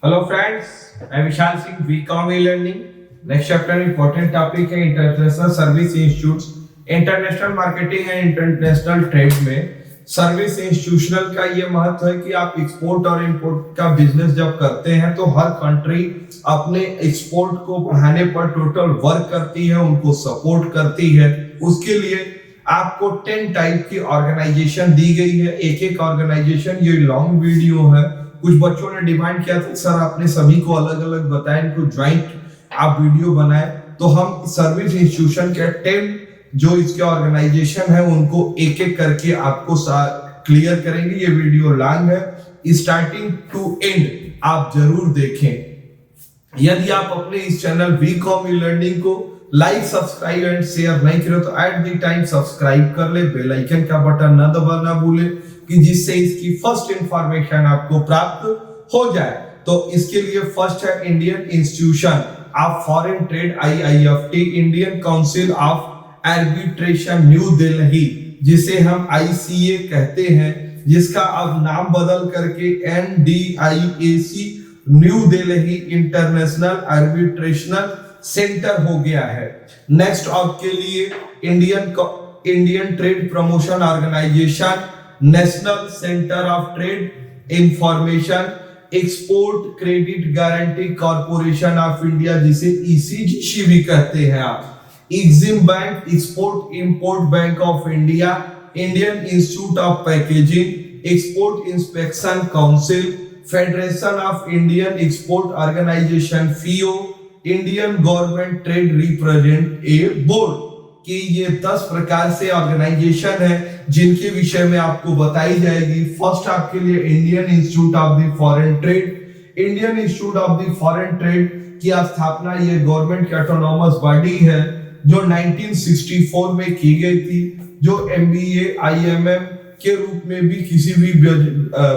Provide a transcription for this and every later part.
Hello friends, मैं Vishal Singh WeCom e learning. Next chapter important topic है international service institutes. International marketing and international trade में service institutional का ये महत्व है कि आप एक्सपोर्ट और इंपोर्ट का बिजनेस जब करते हैं तो हर कंट्री अपने एक्सपोर्ट को बढ़ाने पर टोटल वर्क करती है, उनको सपोर्ट करती है। उसके लिए आपको 10 टाइप की ऑर्गेनाइजेशन दी गई है। एक एक ऑर्गेनाइजेशन, ये लॉन्ग वीडियो है। कुछ बच्चों ने डिमांड किया था सर आपने सभी को अलग अलग बताया, इनको ज्वाइंट आप वीडियो बनाए, तो हम सर्विस इंस्टीट्यूशन के 10 जो इसके ऑर्गेनाइजेशन है उनको एक एक करके आपको क्लियर करेंगे। ये वीडियो लॉन्ग है, स्टार्टिंग टू एंड आप जरूर देखें। यदि आप अपने इस चैनल वीकॉम ई लर्निंग को लाइक, सब्सक्राइब एंड शेयर नहीं करो तो एट द टाइम सब्सक्राइब कर ले, बेल आइकन का बटन न दबाना भूले कि जिससे इसकी फर्स्ट इंफॉर्मेशन आपको प्राप्त हो जाए। तो इसके लिए फर्स्ट है Indian institution of foreign trade IIFT, Indian council of arbitration new Delhi, जिसे हम ICA कहते हैं, जिसका अब नाम बदल करके NDIAC New Delhi international arbitrational centre हो गया है। नेक्स्ट आपके लिए Indian trade promotion organisation, national centre of trade information, export credit guarantee corporation of India, जिसे ECGC भी कहते हैं आप, EXIM bank, export import bank of India, Indian institute of packaging, export inspection council, federation of Indian export organisation FIO, Indian government trade representative board कि ये 10 प्रकार से organisation है जिनके विषय में आपको बताई जाएगी। फर्स्ट आपके लिए Indian institute of the foreign trade. Indian institute of the foreign trade की स्थापना ये गवर्नमेंट की ऑटोनॉमस बॉडी है जो 1964 में की गई थी, जो MBA IMM के रूप में भी किसी भी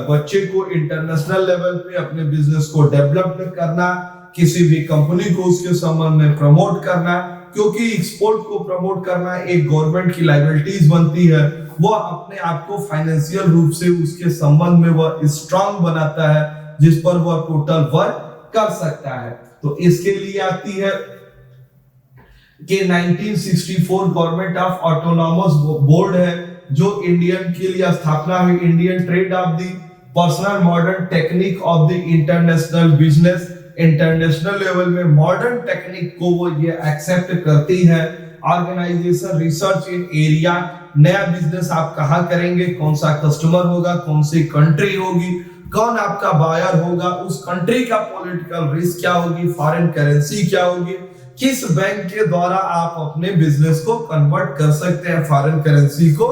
बच्चे को इंटरनेशनल लेवल पे अपने बिजनेस को डेवलप करना, किसी भी कंपनी को उसके संबंध में प्रमोट करना, क्योंकि एक्सपोर्ट को प्रमोट करना एक गवर्नमेंट की लायबिलिटीज बनती है। वो अपने आप को फाइनेंशियल रूप से उसके संबंध में वह स्ट्रांग बनाता है जिस पर वह टोटल वर्क कर सकता है। तो इसके लिए आती है कि 1964 गवर्नमेंट ऑफ ऑटोनॉमस बोर्ड है जो इंडियन के लिए स्थापना हुई। Indian trade off the personal modern technique of the international business, international level में मॉडर्न टेक्निक को वो ये एक्सेप्ट करती है। ऑर्गेनाइजेशन रिसर्च इन एरिया, नया बिजनेस आप कहां करेंगे, कौन सा कस्टमर होगा, कौन सी कंट्री होगी, कौन आपका बायर होगा, उस कंट्री का पॉलिटिकल रिस्क क्या होगी, फॉरेन करेंसी क्या होगी, किस बैंक के द्वारा आप अपने बिजनेस को कन्वर्ट कर सकते हैं, फॉरेन करेंसी को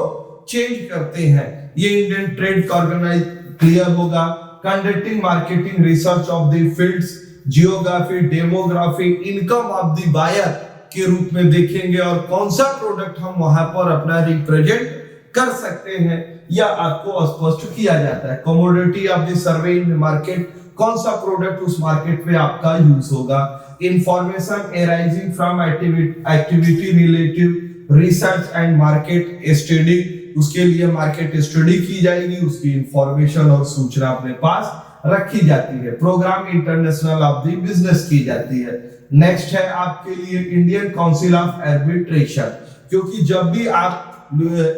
चेंज करते हैं, ये इंडियन ट्रेड का ऑर्गेनाइज क्लियर होगा। Conducting marketing research of the fields, geography, demography, income of the buyer के रूप में देखेंगे और कौन सा प्रोडक्ट हम वहां पर अपना रिप्रेजेंट कर सकते हैं या आपको स्पष्ट किया जाता है। Commodity of the survey in market, कौन सा प्रोडक्ट उस मार्केट में आपका यूज होगा। Information arising from activity relative research and market study, उसके लिए मार्केट स्टडी की जाएगी, उसकी इंफॉर्मेशन और सूचना अपने पास रखी जाती है। Programme international of the business की जाती है। नेक्स्ट है आपके लिए इंडियन काउंसिल ऑफ आर्बिट्रेशन, क्योंकि जब भी आप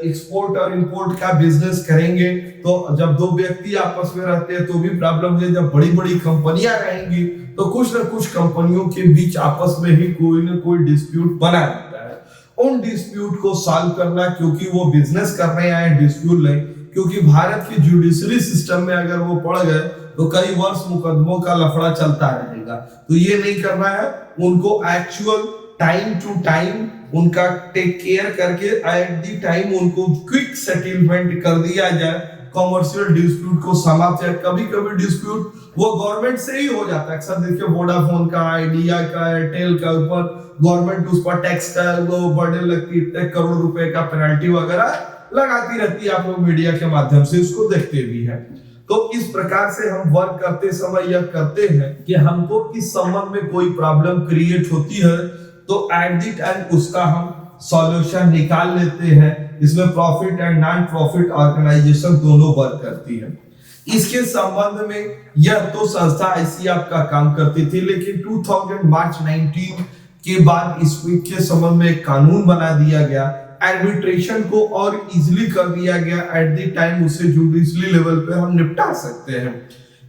एक्सपोर्ट और इंपोर्ट का बिजनेस करेंगे तो जब दो व्यक्ति आपस में रहते हैं तो भी प्रॉब्लम है। जब बड़ी बड़ी कंपनियां रहेंगी तो कुछ ना कुछ कंपनियों के बीच आपस में ही कोई ना कोई डिस्प्यूट बना रहता है। उन डिस्प्यूट को सॉल्व करना, क्योंकि वो बिजनेस करने आए डिस्प्यूट नहीं, क्योंकि भारत के जुडिशरी सिस्टम में अगर वो पड़ गए तो कई वर्ष मुकदमों का लफड़ा चलता रहेगा। तो ये नहीं करना है, उनको एक्चुअल टाइम टू टाइम उनका टेक केयर करके एट द टाइम उनको क्विक सेटलमेंट कर दिया जाए, कमर्शियल डिस्प्यूट को समाप्त है। कभी कभी डिस्प्यूट वो गवर्नमेंट से ही हो जाता है। अक्सर देखिए वोडाफोन का, आइडिया का, एयरटेल का ऊपर गवर्नमेंट उस पर टैक्स का वो बर्डन लगती है, इतने करोड़ रुपए का पेनल्टी वगैरह लगाती रहती है। आप लोग मीडिया के माध्यम से उसको देखते भी हैं। तो इस प्रकार से हम वर्क करते समय यह करते हैं कि हमको इस संबंध में कोई प्रॉब्लम क्रिएट होती है तो एट द टाइम उसका हम सॉल्यूशन निकाल लेते हैं। इसमें profit and non profit organisation दोनों वर्क करती है। इसके संबंध में यह तो संस्था ऐसी आपका काम करती थी, लेकिन 2000 मार्च 19 के बाद इसके संबंध में एक कानून बना दिया गया, आर्बिट्रेशन को और इजीली कर दिया गया। एट द टाइम उसे जुडिशली लेवल पे हम निपटा सकते हैं।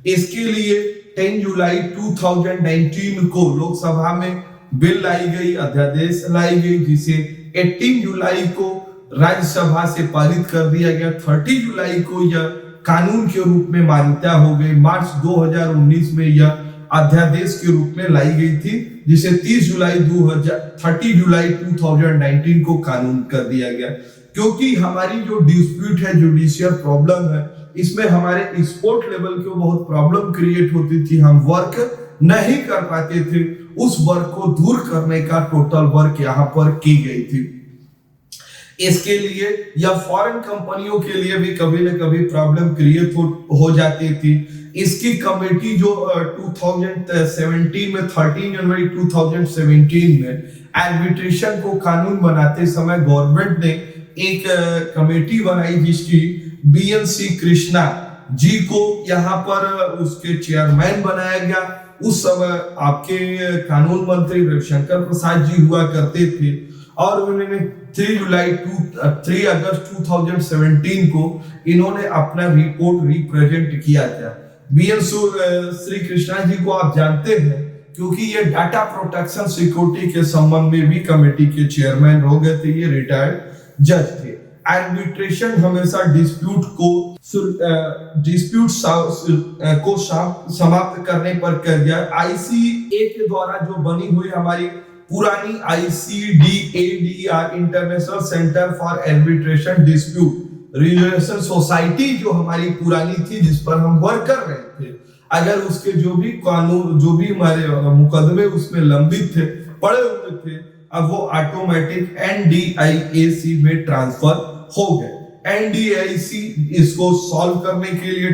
इसके लिए 10 जुलाई 2019 को लोकसभा में बिल लाई गई, अध्यादेश लाई गई, जिसे 18 जुलाई को राज्यसभा से पारित कर दिया गया। 30 जुलाई को यह कानून के रूप में मान्यता हो गई। मार्च 2019 में यह अध्यादेश के रूप में लाई गई थी, जिसे 30 जुलाई 2019 को कानून कर दिया गया। क्योंकि हमारी जो डिस्प्यूट है, जुडिशियल प्रॉब्लम है, इसमें हमारे एक्सपोर्ट लेवल के बहुत प्रॉब्लम क्रिएट होती थी, हम वर्क नहीं कर पाते थे। उस वर्क को दूर करने का टोटल वर्क यहाँ पर की गई थी। इसके लिए या फॉरेन कंपनियों के लिए भी कभी न कभी प्रॉब्लम क्रिएट हो जाती थी। इसकी कमेटी जो 2017 में 13 जनवरी 2017 में आर्बिट्रेशन को कानून बनाते समय गवर्नमेंट ने एक कमेटी बनाई, जिसकी BNC कृष्णा जी को यहाँ पर उसके चेयरमैन बनाया गया। उस समय आपके कानून मंत्री रविशंकर प्रसाद जी हुआ करते थे, और उन्होंने 3 अगस्त 2017 को इन्होंने अपना रिपोर्ट रिप्रेजेंट किया था। श्री कृष्णा जी को आप जानते हैं, क्योंकि ये डाटा प्रोटेक्शन सिक्योरिटी के संबंध में भी कमेटी के चेयरमैन हो गए थे, ये रिटायर्ड जज थे। आर्बिट्रेशन हमेशा डिस्प्यूट को समाप्त करने पर कर दिया। ICA के द्वारा जो बनी हुई हमारी पुरानी ICDADR international centre for arbitration dispute resolution society जो हमारी पुरानी थी, जिस पर हम वर्क कर रहे थे, अगर उसके जो भी कानून, जो भी हमारे मुकदमे उसमें लंबित थे, पड़े हुए थे, अब वो ऑटोमेटिक NDIAC में ट्रांसफर हो गए। NDIAC इसको सॉल्व करने के लिए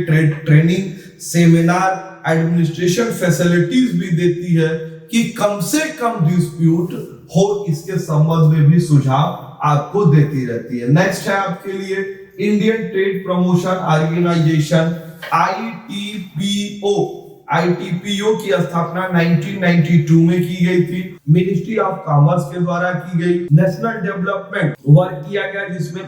ट्रेनिंग, सेमिनार, एडमिनिस्ट्रेशन फैसिलिटीज भी देती है कि कम से कम डिस्प्यूट हो, इसके संबंध में भी सुझाव आपको देती रहती है। नेक्स्ट है आपके लिए Indian trade promotion organisation ITPO की स्थापना 1992 में की गई थी। मिनिस्ट्री ऑफ कॉमर्स के द्वारा की गई। नेशनल डेवलपमेंट वर्क किया गया, जिसमें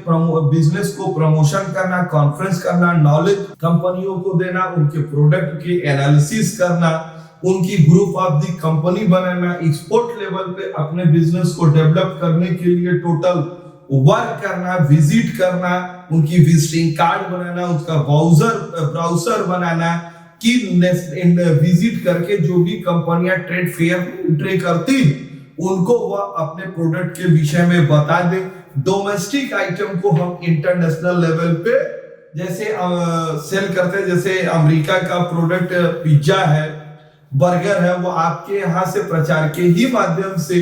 बिजनेस को प्रमोशन करना, कॉन्फ्रेंस करना, नॉलेज कंपनियों को देना, उनके प्रोडक्ट के एनालिसिस करना, उनकी group of the company banana, export level पे अपने बिजनेस को डेवलप करने के लिए टोटल वर्क करना, विजिट करना, उनकी विजिटिंग कार्ड बनाना, उसका ब्राउजर बनाना, कि विजिट करके जो भी कंपनियां ट्रेड फेयर में एंट्री करती उनको वह अपने प्रोडक्ट के विषय में बता दे। डोमेस्टिक आइटम को हम इंटरनेशनल लेवल पे जैसे सेल करते हैं, जैसे अमेरिका का प्रोडक्ट पिज्जा है, बर्गर है, वो आपके यहाँ से प्रचार के ही माध्यम से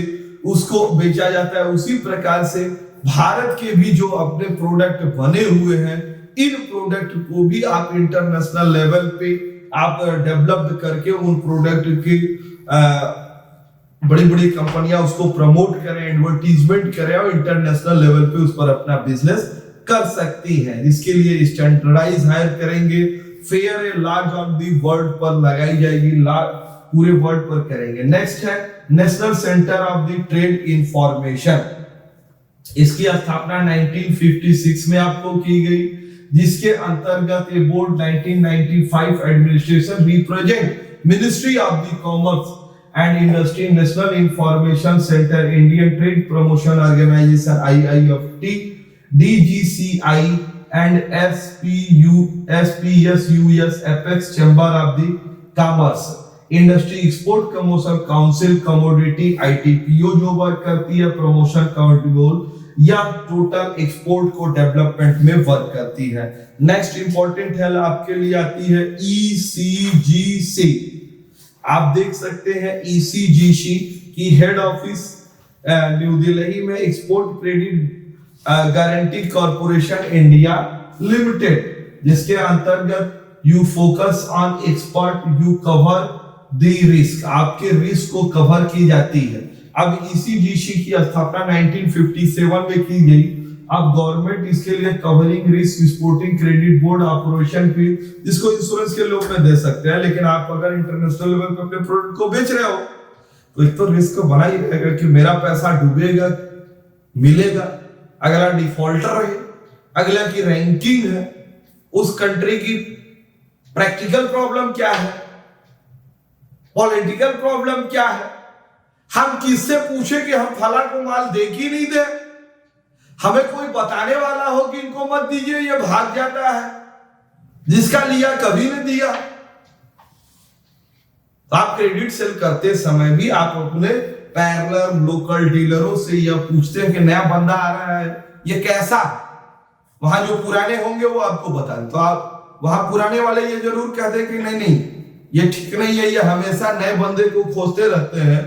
उसको बेचा जाता है। उसी प्रकार से भारत के भी जो अपने प्रोडक्ट बने हुए हैं, इन प्रोडक्ट को भी आप इंटरनेशनल लेवल पे आप डेवलप करके उन प्रोडक्ट की बड़ी बड़ी कंपनियां उसको प्रमोट करें, एडवर्टीजमेंट करें और इंटरनेशनल लेवल पे उस पर अपना बिजनेस कर सकती हैं। इसके लिए स्टैंडर्डाइज हायर करेंगे, fair large on the world पर लगाई जाएगी, पूरे वर्ल्ड पर करेंगे। नेक्स्ट है national centre of the trade information. इसकी स्थापना 1956 में आपको की गई, जिसके अंतर्गत ये board 1995 administration represent ministry of the commerce and industry, national information centre, Indian trade promotion organisation IIFT, DGCI and SPSUS apex chamber of the commerce, industry export promotion council, commodity ITPO जो work करती है promotion commodity या total export को development में work करती है। Next important है आपके लिए आती है ECGC। आप देख सकते हैं ECGC की हेड ऑफिस न्यू दिल्ली में, export credit guarantee corporation India limited, जिसके अंतर्गत you focus on expert, you cover the risk, आपके रिस्क को कवर की जाती है। अब ECGC की स्थापना 1957 में की गई, आप गवर्नमेंट इसके लिए covering risk, sporting credit board, operation fee, जिसको इंश्योरेंस के लोग में दे सकते हैं। लेकिन आप अगर इंटरनेशनल लेवल पे अपने प्रोडक्ट को बेच रहे हो तो एक तो रिस्क बना ही रहेगा कि मेरा पैसा डूबेगा, मिलेगा, अगला डिफॉल्टर है, अगला की रैंकिंग है, उस कंट्री की प्रैक्टिकल प्रॉब्लम क्या है, पॉलिटिकल प्रॉब्लम क्या है। हम किससे पूछे कि हम फला को माल दे कि नहीं दे? हमें कोई बताने वाला हो कि इनको मत दीजिए, ये भाग जाता है, जिसका लिया कभी नहीं दिया। तो आप क्रेडिट सेल करते समय भी आप अपने पैरेलल लोकल डीलरों से यह पूछते हैं कि नया बंदा आ रहा है, ये कैसा, वहां जो पुराने होंगे वो आपको बताएं। तो आप वहां पुराने वाले ये जरूर कहते हैं कि नहीं नहीं ये ठीक नहीं है, ये हमेशा नए बंदे को खोजते रहते हैं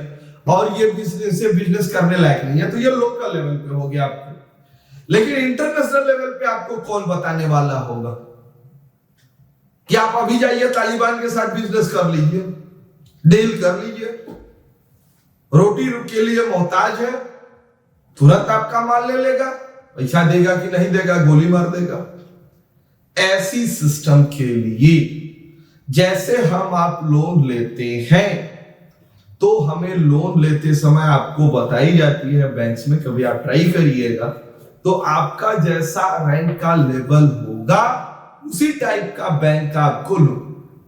और ये बिजनेस करने लायक नहीं है। तो ये लोकल लेवल पे हो गया आपको। लेकिन इंटरनेशनल लेवल पे आपको कौन बताने वाला होगा कि आप अभी जाइए तालिबान के साथ बिजनेस कर लीजिए, डील कर लीजिए, रोटी के लिए मोहताज है, तुरंत आपका माल ले लेगा, पैसा देगा कि नहीं देगा, गोली मार देगा। ऐसी सिस्टम के लिए जैसे हम आप लोन लेते हैं तो हमें लोन लेते समय आपको बताई जाती है बैंक्स में, कभी आप ट्राई करिएगा, तो आपका जैसा रैंक का लेवल होगा उसी टाइप का बैंक का आपको लोन।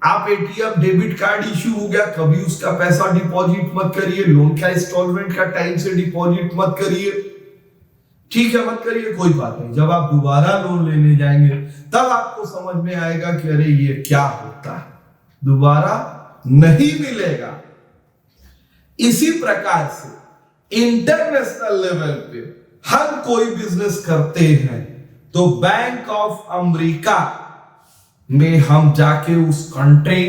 आप एटीएम डेबिट कार्ड इश्यू हो गया, कभी उसका पैसा डिपॉजिट मत करिए, लोन का इंस्टॉलमेंट का टाइम से डिपॉजिट मत करिए, ठीक है मत करिए, कोई बात नहीं। जब आप दोबारा लोन लेने जाएंगे तब आपको समझ में आएगा कि अरे ये क्या होता है, दोबारा नहीं मिलेगा। इसी प्रकार से इंटरनेशनल लेवल पे हम कोई बिजनेस करते हैं तो बैंक ऑफ अमेरिका में हम जाके उस कंट्री,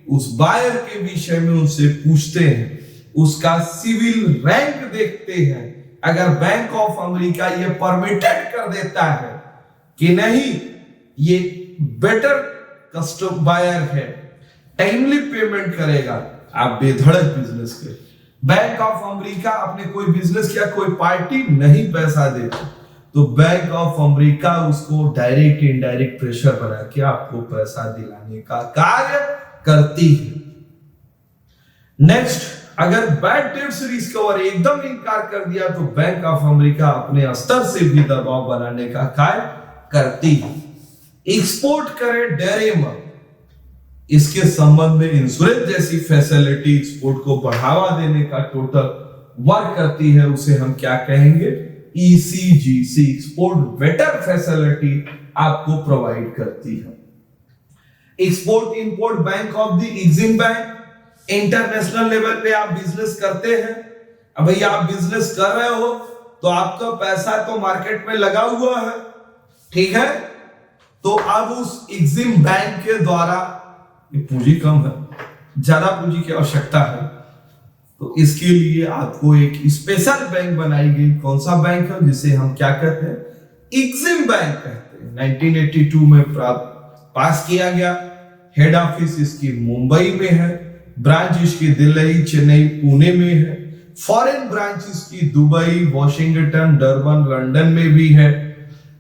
उस बायर के विषय में उनसे पूछते हैं, उसका सिविल रैंक देखते हैं। अगर बैंक ऑफ अमेरिका ये परमिटेड कर देता है कि नहीं ये बेटर कस्टम बायर है, टाइमली पेमेंट करेगा, आप बेधड़क बिजनेस करें। बैंक ऑफ अमेरिका अपने कोई बिजनेस या कोई पार्टी नहीं पैसा देती तो बैंक ऑफ अमेरिका उसको डायरेक्ट इनडायरेक्ट प्रेशर बना के आपको पैसा दिलाने का कार्य करती है। नेक्स्ट, अगर बैड डेट्स रिकवर एकदम इनकार कर दिया तो बैंक ऑफ अमेरिका अपने स्तर से भी दबाव बनाने का कार्य करती है। एक्सपोर्ट करे डरे मत, इसके संबंध में इंश्योरेंस जैसी फैसिलिटी एक्सपोर्ट को बढ़ावा देने का टोटल वर्क करती है, उसे हम क्या कहेंगे, ECGC, एक्सपोर्ट बेटर फैसिलिटी आपको प्रोवाइड करती है। Export import bank of the EXIM bank, international level पे आप बिजनेस करते हैं, अब भैया आप बिजनेस कर रहे हो तो आपका पैसा तो मार्केट में लगा हुआ है, ठीक है, तो अब उस एग्जिम बैंक के द्वारा पूंजी कम है, ज्यादा पूंजी की आवश्यकता है, तो इसके लिए आपको एक स्पेशल बैंक बनाई गई। कौन सा बैंक है, जिसे हम क्या कहते हैं, एग्जिम बैंक कहते हैं। 1982 में पास किया गया। हेड ऑफिस इसकी मुंबई में है, ब्रांच इसकी दिल्ली, चेन्नई, पुणे में है, फॉरेन ब्रांच इसकी दुबई, वॉशिंगटन, डरबन, लंदन में भी है।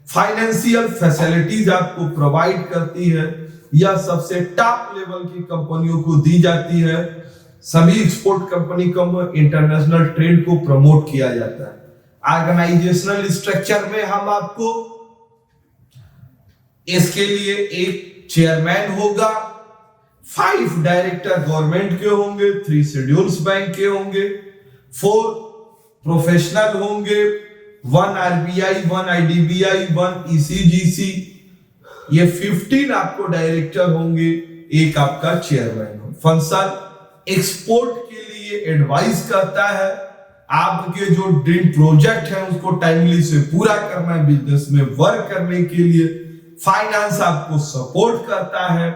फाइनेंशियल फैसिलिटीज आपको प्रोवाइड करती है, यह सबसे टॉप लेवल की कंपनियों को दी जाती है। सभी एक्सपोर्ट कंपनी को इंटरनेशनल ट्रेड को प्रमोट किया जाता है। ऑर्गेनाइजेशनल स्ट्रक्चर में हम आपको इसके लिए एक चेयरमैन होगा, 5 डायरेक्टर गवर्नमेंट के होंगे, 3 शेड्यूल्स बैंक के होंगे, 4 प्रोफेशनल होंगे, 1 RBI, 1 IDBI, 1 ECGC, ये 15 आपको डायरेक्टर होंगे, एक आपका चेयरमैन हो। फंक्शन एक्सपोर्ट के लिए एडवाइस करता है, आपके जो ड्रीम प्रोजेक्ट है उसको टाइमली से पूरा करना है, बिजनेस में वर्क करने के लिए फाइनेंस आपको सपोर्ट करता है,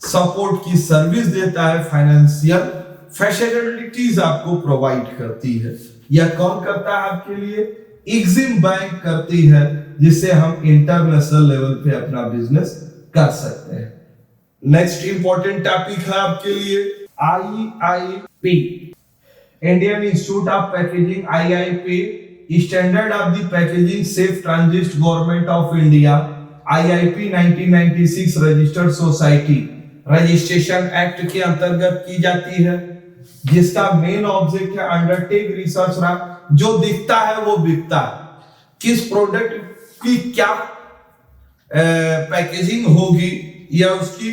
सपोर्ट की सर्विस देता है, फाइनेंशियल फैसिलिटीज आपको प्रोवाइड करती है। यह कौन करता है आपके लिए, एग्जिम बैंक करती है, जिससे हम इंटरनेशनल लेवल पे अपना बिजनेस कर सकते हैं। नेक्स्ट इंपॉर्टेंट टॉपिक है आपके लिए IIP, Indian institute of packaging, IIP standard of the packaging safe transit government of India IIP 1996 registered society registration act के अंतर्गत की जाती है, जिसका मेन ऑब्जेक्ट है अंडरटेक रिसर्च, जो दिखता है वो बिकता है। किस प्रोडक्ट की क्या पैकेजिंग होगी या उसकी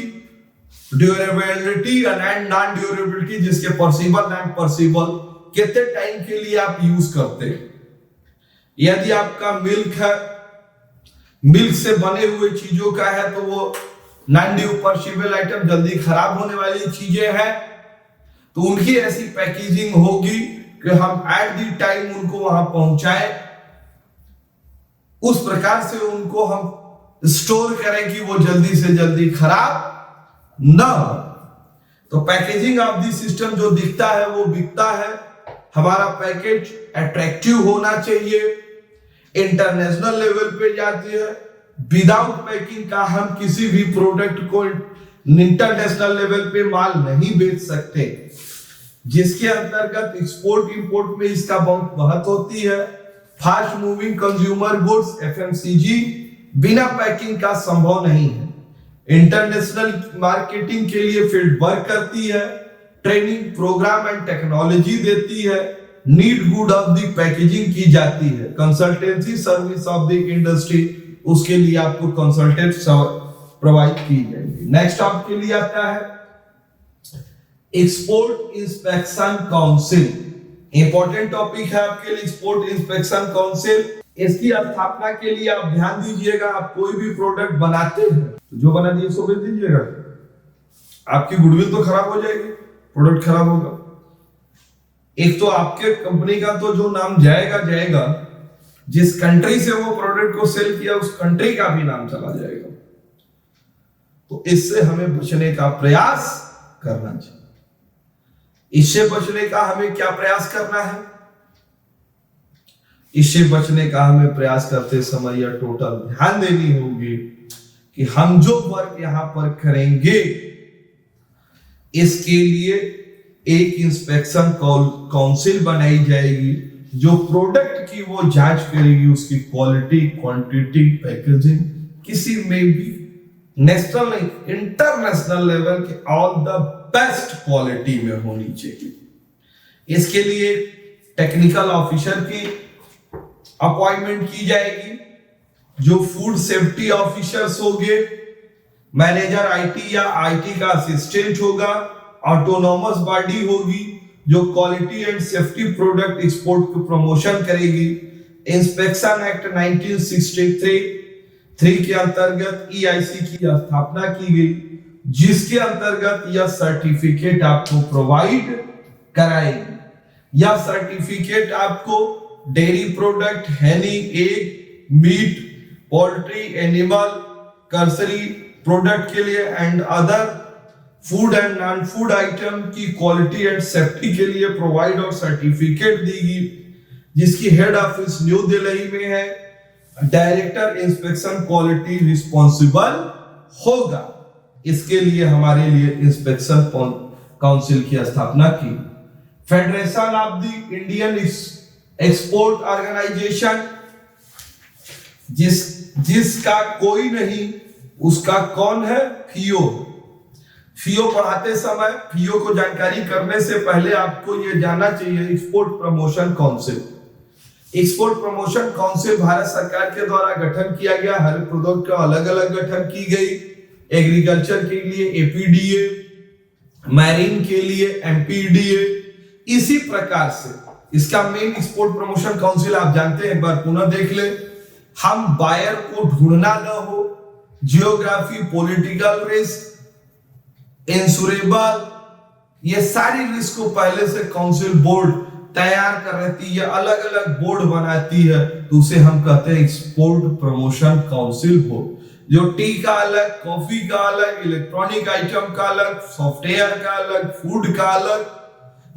ड्यूरेबिलिटी एंड नॉन ड्यूरेबिलिटी, जिसके पर्सिबल नॉन पर्सिबल, कितने टाइम के लिए आप यूज करते हैं। यदि आपका मिल्क है, मिल्क से बने हुए चीजों का है, तो वो नॉन ड्यूरेबल आइटम, जल्दी खराब होने वाली चीजें हैं, तो उनकी ऐसी पैकेजिंग होगी कि हम एट दी टाइम उनको वहां पहुंचाए, उस प्रकार से उनको हम स्टोर करें कि वो जल्दी से जल्दी खराब न हो। तो पैकेजिंग ऑफ दी सिस्टम जो दिखता है वो बिकता है। हमारा पैकेज अट्रैक्टिव होना चाहिए, इंटरनेशनल लेवल पे जाती है। विदाउट पैकिंग का हम किसी भी प्रोडक्ट को इंटरनेशनल लेवल पे माल नहीं बेच सकते, जिसके अंतर्गत एक्सपोर्ट इंपोर्ट में इसका बहुत महत्व होती है। Fast moving consumer goods FMCG बिना पैकिंग का संभव नहीं है। इंटरनेशनल मार्केटिंग के लिए फील्ड वर्क करती है, ट्रेनिंग प्रोग्राम एंड टेक्नोलॉजी देती है, need good of the packaging की जाती है, consultancy service of the industry, उसके लिए आपको कंसल्टेंट प्रोवाइड की जाएगी। नेक्स्ट आपके लिए आता है export inspection council. Important topic है आपके लिए एक्सपोर्ट इंस्पेक्शन काउंसिल। इसकी स्थापना के लिए आप ध्यान दीजिएगा, आप कोई भी प्रोडक्ट बनाते हैं तो जो बना दिए उसको बेच दीजिएगा, आपकी गुडविल तो खराब हो जाएगी, प्रोडक्ट खराब होगा। एक तो आपके कंपनी का तो जो नाम जाएगा, जिस कंट्री से वो प्रोडक्ट को सेल किया उस कंट्री का भी नाम चला जाएगा। तो इससे हमें बचने का प्रयास करना चाहिए। इससे बचने का हमें क्या प्रयास करना है? इससे बचने का हमें प्रयास करते समय यह टोटल ध्यान देनी होगी कि हम जो वर्क यहां पर करेंगे इसके लिए एक इंस्पेक्शन काउंसिल बनाई जाएगी, जो प्रोडक्ट की वो जांच करेगी, उसकी क्वालिटी, क्वांटिटी, पैकेजिंग, किसी में भी नेशनल नहीं इंटरनेशनल लेवल के ऑल द बेस्ट क्वालिटी में होनी चाहिए। इसके लिए टेक्निकल ऑफिसर की अपॉइंटमेंट की जाएगी, जो फूड सेफ्टी ऑफिसर्स होंगे, मैनेजर आईटी या आईटी का असिस्टेंट होगा, ऑटोनोमस बॉडी होगी जो quality and safety product export को प्रमोशन करेगी। इंस्पेक्शन एक्ट 1963 के अंतर्गत EIC की स्थापना की गई, जिसके अंतर्गत यह सर्टिफिकेट आपको प्रोवाइड कराएगी। यह सर्टिफिकेट आपको dairy product, honey, egg, meat, poultry, animal, कर्सरी प्रोडक्ट के लिए and other food and non food item की क्वालिटी एंड सेफ्टी के लिए प्रोवाइड और सर्टिफिकेट देगी, जिसकी हेड ऑफिस न्यू दिल्ली में है। डायरेक्टर इंस्पेक्शन क्वालिटी रिस्पॉन्सिबल होगा। इसके लिए हमारे लिए इंस्पेक्शन काउंसिल की स्थापना की। Federation of the Indian export organisation, जिसका कोई नहीं उसका कौन है? फियो। फियो पढ़ाते समय फियो को जानकारी करने से पहले आपको यह जानना चाहिए export promotion council. Export promotion council Bharat सरकार के द्वारा गठन किया गया। हर प्रोडक्ट का अलग अलग गठन की गई। एग्रीकल्चर के लिए APDA, मैरीन के लिए MPDA। इसी प्रकार से इसका मेन एक्सपोर्ट प्रमोशन काउंसिल आप जानते हैं, एक बार पुनः देख ले। हम बायर को ढूंढना न हो, जियोग्राफी, पॉलिटिकल रिस्क, इंश्योरेबल, ये सारी रिस्क को पहले से काउंसिल बोर्ड तैयार कर रहती है, अलग अलग बोर्ड बनाती है, तो उसे हम कहते हैं एक्सपोर्ट प्रमोशन काउंसिल बोर्ड। जो टी का अलग, कॉफी का अलग, इलेक्ट्रॉनिक आइटम का अलग, सॉफ्टवेयर का अलग, फूड का अलग।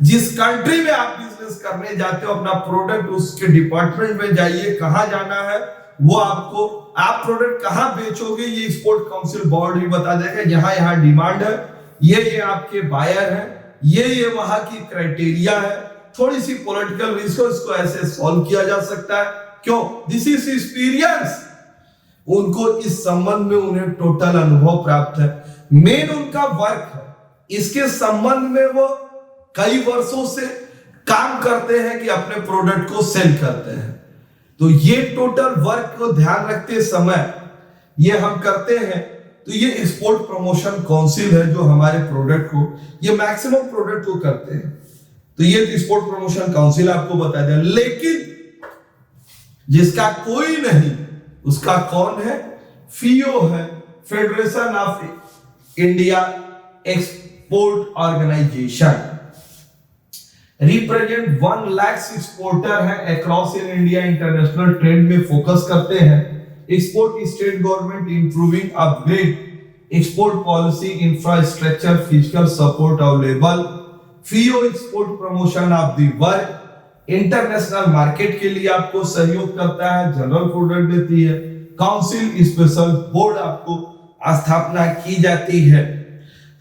जिस कंट्री में आप बिजनेस करने जाते हो, अपना प्रोडक्ट उसके डिपार्टमेंट में जाइए, कहां जाना है वो आपको, आप प्रोडक्ट कहां बेचोगे ये एक्सपोर्ट काउंसिल बोर्ड ही बता देगा। यहाँ डिमांड है, ये आपके बायर है, ये वहां की क्राइटेरिया है। थोड़ी सी पॉलिटिकल रिस्क हो, इसको ऐसे सॉल्व किया जा सकता है। क्यों? This is experience. उनको इस संबंध में उन्हें टोटल अनुभव प्राप्त है। मेन उनका वर्क है, इसके संबंध में वो कई वर्षों से काम करते हैं कि अपने प्रोडक्ट को सेल करते हैं। तो ये टोटल वर्क को ध्यान रखते समय ये हम करते हैं। तो ये एक्सपोर्ट प्रमोशन काउंसिल है जो हमारे प्रोडक्ट को, ये मैक्सिमम प्रोडक्ट को करते हैं। तो ये एक्सपोर्ट प्रमोशन काउंसिल आपको बता दिया। लेकिन जिसका कोई नहीं, उसका कौन है? FIO है, federation of India export organisation. Represent 1 lakh exporter है across in India. International trade में फोकस करते हैं। Export state government improving upgrade export policy infrastructure physical support available. FIO export promotion of the work, international market के लिए आपको सहयोग करता है, जनरल प्रोडक्ट देती है। काउंसिल स्पेशल बोर्ड आपको स्थापना की जाती है।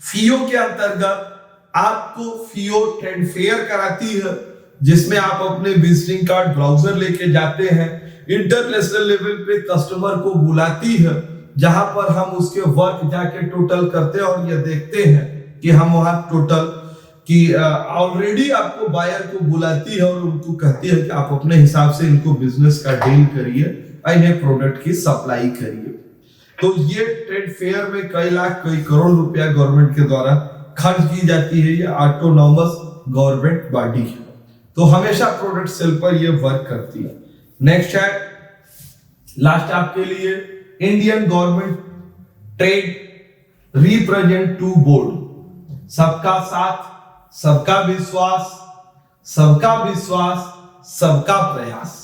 FIO के अंतर्गत आपको FIO ट्रेड फेयर कराती है, जिसमें आप अपने विजिटिंग कार्ड ब्राउजर लेके जाते हैं। इंटरनेशनल लेवल पे कस्टमर को बुलाती है, जहां पर हम उसके वर्क जाके टोटल करते हैं और ये देखते हैं कि हम वहां टोटल कि ऑलरेडी आपको बायर को बुलाती है और उनको कहती है कि आप अपने हिसाब से इनको बिजनेस का डील करिए, इन्हें प्रोडक्ट की सप्लाई करिए। तो ये ट्रेड फेयर में कई लाख कई करोड़ रुपया गवर्नमेंट के द्वारा खर्च की जाती है। ये ऑटोनॉमस गवर्नमेंट बॉडी है, तो हमेशा प्रोडक्ट सेल पर ये वर्क करती है। नेक्स्ट है लास्ट आपके लिए Indian government trade representative board. सबका साथ, सबका विश्वास, सबका विश्वास, सबका प्रयास,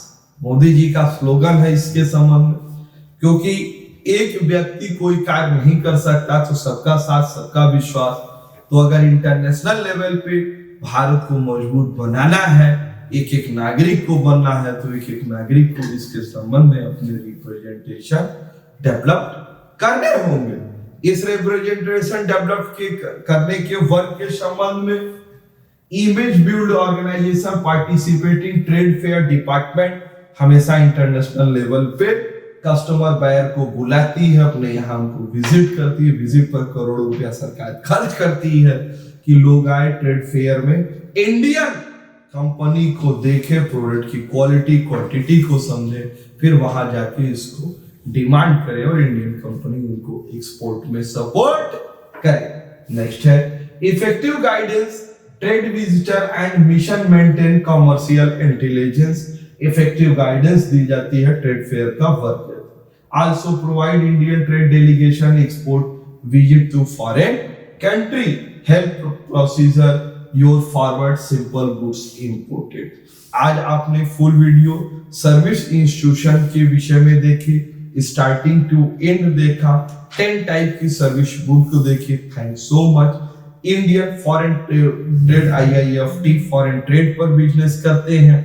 मोदी जी का स्लोगन है इसके संबंध में। क्योंकि एक व्यक्ति कोई कार्य नहीं कर सकता, तो सबका साथ, सबका विश्वास। तो अगर इंटरनेशनल लेवल पे भारत को मजबूत बनाना है, एक एक नागरिक को बनना है, तो एक एक नागरिक को इसके संबंध में अपने रिप्रेजेंटेशन डेवलप करने होंगे। इस रिप्रेजेंटेशन डेवलप करने के वर्क के संबंध में image build organisation participating trade fair department हमेशा इंटरनेशनल लेवल पे कस्टमर बायर को बुलाती है, अपने यहाँ हमको विजिट करती है। विजिट पर करोड़ों रुपया सरकार खर्च करती है कि लोग आए ट्रेड फेयर में, इंडियन कंपनी को देखे, प्रोडक्ट की क्वालिटी क्वांटिटी को समझे, फिर वहां जाके इसको डिमांड करे और इंडियन कंपनी उनको एक्सपोर्ट में सपोर्ट करे। नेक्स्ट है effective guidance trade visitor and mission maintain commercial intelligence. Effective guidance दी जाती है ट्रेड फेयर का work. Also provide Indian trade delegation export visit to foreign country, help procedure your forward simple goods imported. आज आपने full video service institution के विषय में देखी, स्टार्टिंग टू एंड देखा, 10 टाइप की सर्विस बुक को देखी। Thank so much. Indian foreign trade IIFT foreign trade पर बिजनेस करते हैं।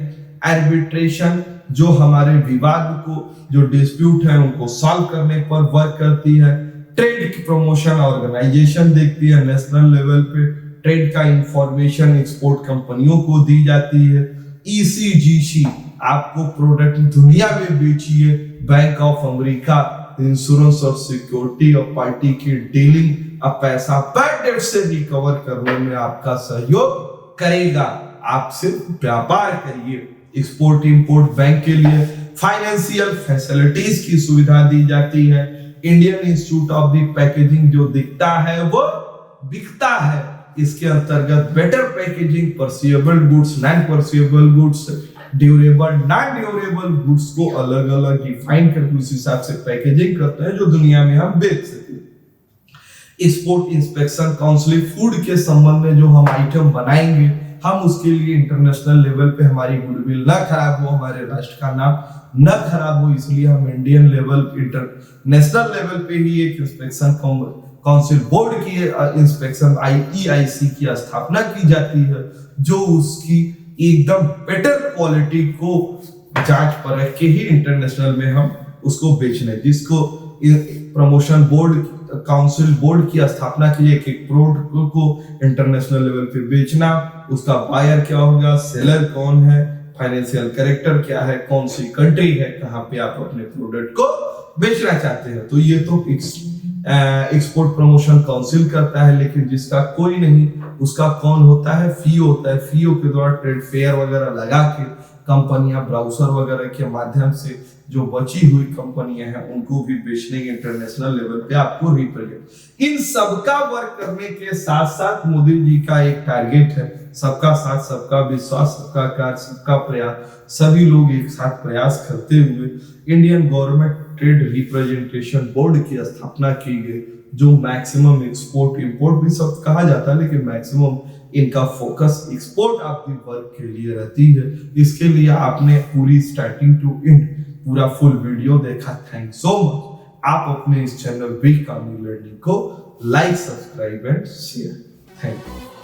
आर्बिट्रेशन जो हमारे विवाद को, जो डिस्प्यूट है उनको सॉल्व करने पर वर्क करती है। ट्रेड की प्रमोशन ऑर्गेनाइजेशन देखती है नेशनल लेवल पे। ट्रेड का इंफॉर्मेशन एक्सपोर्ट कंपनियों को दी जाती है। ECGC आपको प्रोडक्ट दुनिया में बेचिए, बैंक ऑफ अमेरिका इंश्योरेंस और सिक्योरिटी और पार्टी की डीलिंग, अब पैसा बैड डेट से रिकवर करने में आपका सहयोग करेगा। आप सिर्फ व्यापार करिए। एक्सपोर्ट इंपोर्ट बैंक के लिए फाइनेंशियल फैसिलिटीज की सुविधा दी जाती है। Indian institute of the packaging जो दिखता है वो बिकता है। इसके अंतर्गत better packaging, perishable goods, non perishable goods, durable, non durable goods को अलग अलग डिफाइन करके उस हिसाब से पैकेजिंग करते हैं जो दुनिया में हम बेच सकें। एक्सपोर्ट इंस्पेक्शन काउंसिल, फूड के संबंध में जो हम आइटम बनाएंगे, हम उसके लिए इंटरनेशनल लेवल पे हमारी गुडविल ना खराब हो, हमारे राष्ट्र का नाम न खराब हो, इसलिए हम इंडियन लेवल, इंटरनेशनल लेवल पे ही एक इंस्पेक्शन काउंसिल बोर्ड की इंस्पेक्शन IEIC की स्थापना की जाती है, जो उसकी एकदम बेटर क्वालिटी को जांच परख के ही इंटरनेशनल में हम उसको बेचने, जिसको प्रमोशन बोर्ड काउंसिल बोर्ड की स्थापना की, एक एक प्रोडक्ट को इंटरनेशनल लेवल पे बेचना, उसका बायर क्या होगा, सेलर कौन है, फाइनेंशियल कैरेक्टर क्या है, कौन सी कंट्री है, कहाँ पे आप अपने प्रोडक्ट को बेचना चाहते हैं। तो ये तो एक्सपोर्ट प्रमोशन काउंसिल करता है, लेकिन जिसका कोई नहीं, उसका कौन होता है, फीओ होता है। फीओ के द्वारा ट्रेड फेयर वगैरह लगा के कंपनियां ब्राउजर वगैरह के माध्यम से जो बची हुई कंपनियां हैं उनको भी बेचने के इंटरनेशनल लेवल पे आपको रिप्रेजेंट। इन सबका वर्क करने के साथ साथ मोदी जी का एक टारगेट है, सबका साथ, सबका विश्वास, सबका कार्य, सबका प्रयास। सभी लोग एक साथ प्रयास करते हुए Indian government trade representation board की स्थापना की गई, जो मैक्सिमम एक्सपोर्ट इंपोर्ट भी सब कहा जाता है, लेकिन मैक्सिमम इनका फोकस एक्सपोर्ट आपकी वर्क के लिए रहती है। इसके लिए आपने पूरी स्टार्टिंग टू एंड पूरा फुल वीडियो देखा, थैंक सो मच। आप अपने इस चैनल बीकामी लर्निंग को like, subscribe and share. Thank you.